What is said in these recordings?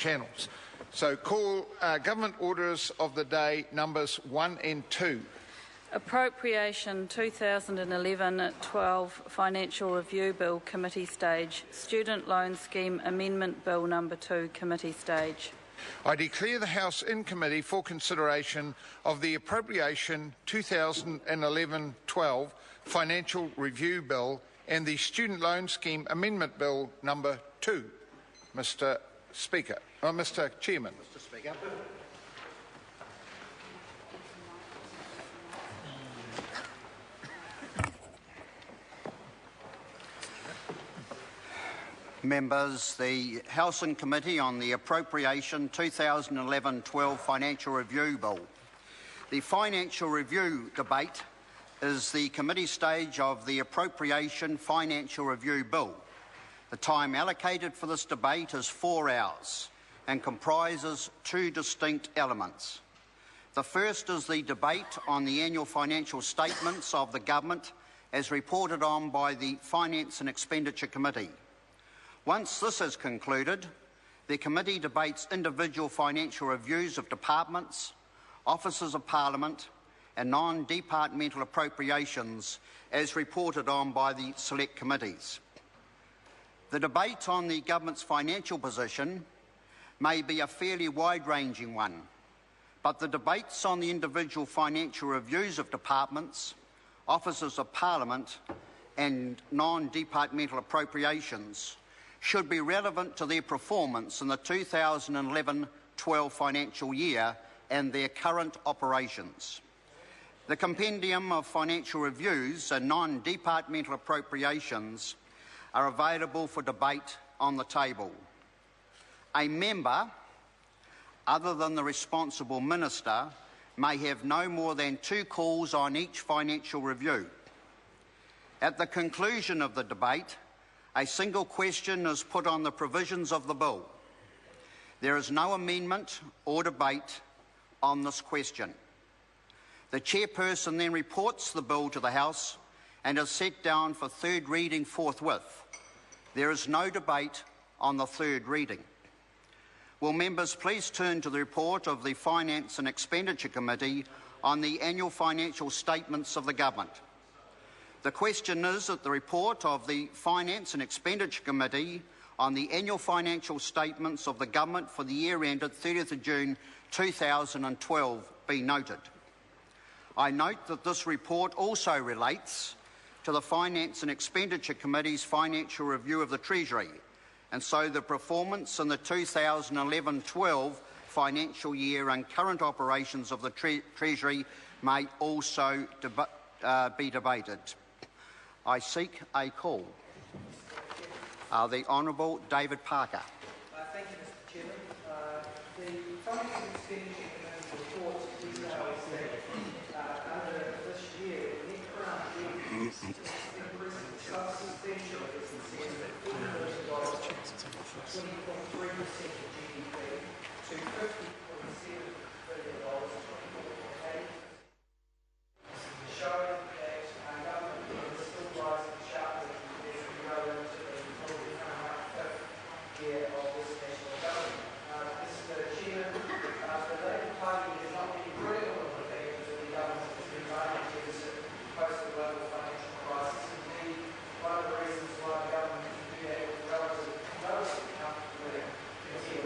channels. So call Government Orders of the Day numbers 1 and 2. Appropriation 2011-12 Financial Review Bill Committee Stage. Student Loan Scheme Amendment Bill Number 2 Committee Stage. I declare the House in committee for consideration of the Appropriation 2011-12 Financial Review Bill and the Student Loan Scheme Amendment Bill Number 2. Mr. Speaker, Mr. Chairman. Mr. Speaker. Members, the House and Committee on the Appropriation 2011-12 Financial Review Bill. The Financial Review debate is the committee stage of the Appropriation Financial Review Bill. The time allocated for this debate is 4 hours and comprises 2 distinct elements. The first is the debate on the annual financial statements of the government as reported on by the Finance and Expenditure Committee. Once this is concluded, the committee debates individual financial reviews of departments, offices of Parliament and non-departmental appropriations as reported on by the select committees. The debate on the government's financial position may be a fairly wide-ranging one, but the debates on the individual financial reviews of departments, offices of Parliament and non-departmental appropriations should be relevant to their performance in the 2011-12 financial year and their current operations. The compendium of financial reviews and non-departmental appropriations are available for debate on the table. A member, other than the responsible minister, may have no more than 2 calls on each financial review. At the conclusion of the debate, a single question is put on the provisions of the bill. There is no amendment or debate on this question. The chairperson then reports the bill to the House and is set down for third reading forthwith. There is no debate on the third reading. Will members please turn to the report of the Finance and Expenditure Committee on the annual financial statements of the government. The question is that the report of the Finance and Expenditure Committee on the annual financial statements of the government for the year ended 30th of June 2012 be noted. I note that this report also relates to the Finance and Expenditure Committee's financial review of the Treasury, and so the performance in the 2011-12 financial year and current operations of the Treasury may also be debated. I seek a call. The Honourable David Parker. Thank you, Mr. Chairman. The Finance and Expenditure Committee's report details that under this year, net current revenues increased substantially as compared to $4 million, 20.3% of GDP, to $50.7 billion, 24.8%, showing that our government is still rising sharply as we go into the probably coming up 5th year of this national government. Mr. Chairman, the Labour Party has not been critical of the fact that the government has been running a deficit post the global financial crisis. Indeed, one of the reasons why the government can do that with relatively comfortably compared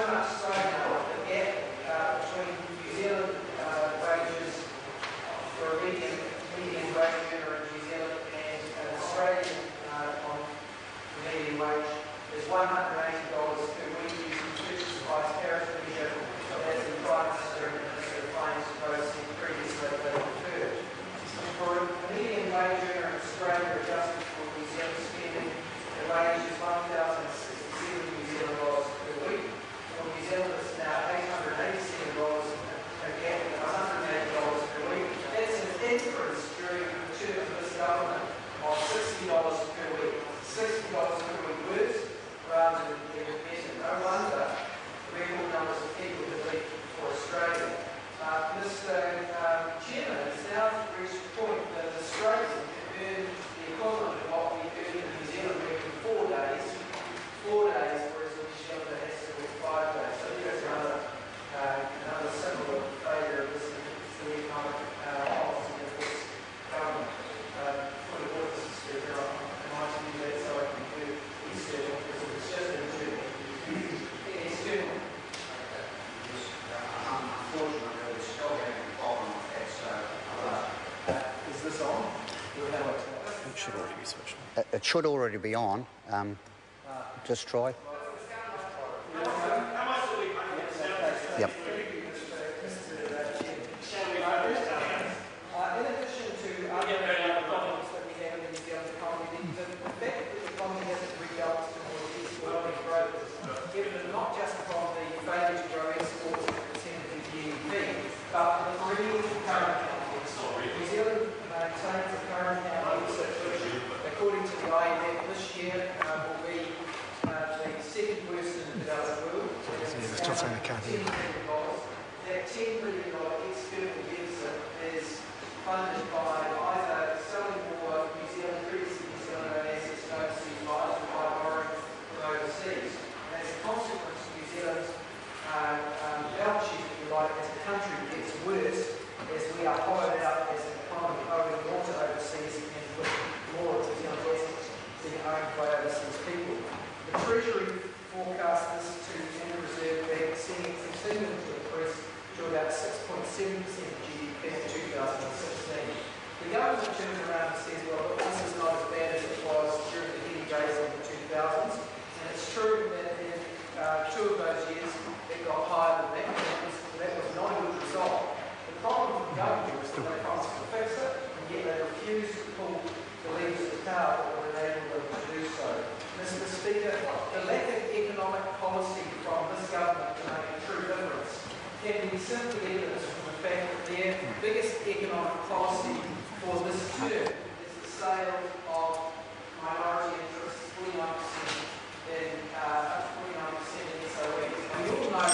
much so now, the gap between New Zealand wages for a median wage earner in New Zealand and an Australian on median wage is $180 per week using purchase price parity measure, as the Prime Minister and Minister of Finance both said previously they preferred. For a median wage earner in Australia adjusted for New Zealand spending, the wage is $1,067 New Zealand dollars per week. For New Zealand, it's now $887, a gap of $180 per week. That's an increase during the term of this government of $60 per week. $60 per week worse rather than better. No wonder record numbers of people have left for Australia. Mr. Chairman, it's now reached the point that Australia can earn the equivalent of what we earn in New Zealand working 4 days, whereas New Zealand has to work 5 days. So there's another symbol of failure of this economic policy of this government. For the board, Mr. Speaker, I might use that so I can do research because it's just internal. External. Unfortunately, we're still having a problem with that, so Is this on? It should already be switched. it should already be on. Just try. Yep. In addition to other problems that we have in the New Zealand economy, the fact that the economy hasn't rebalanced to more economic growth is evident not just from the failure to grow exports as a percentage of GDP, but the real current account deficit. New Zealand maintains a current account deficit which, according to the IMF, this year will be the second worst in the developed world. They're still saying they can't hear. $10 billion. That $10 billion external deficit is funded by either selling more previously New Zealand owned assets to overseas buyers or by borrowing from overseas. And as a consequence, New Zealand's balance sheet, if you like, as a country gets worse as we are hollowed out as an economy owing more to overseas and with more of New Zealand's assets being owned by overseas people. The Treasury forecast this to and the Reserve Bank seeing it continuing to increase to about 6.7% of GDP in 2016. The government turns around and says, well, look, this is not as bad as it was during the heady days of the 2000s. And it's true that in 2 of those years it got higher than that. That was not a good result. The problem with the government is that they promised to fix it, and yet they refused to pull the levers of power that would enable them to do so. Mr. Speaker, the lack of economic policy from this government to make a true difference can be simply evidenced from the fact that their biggest economic policy for this term is the sale of minority interests, 49% in SOEs. We all know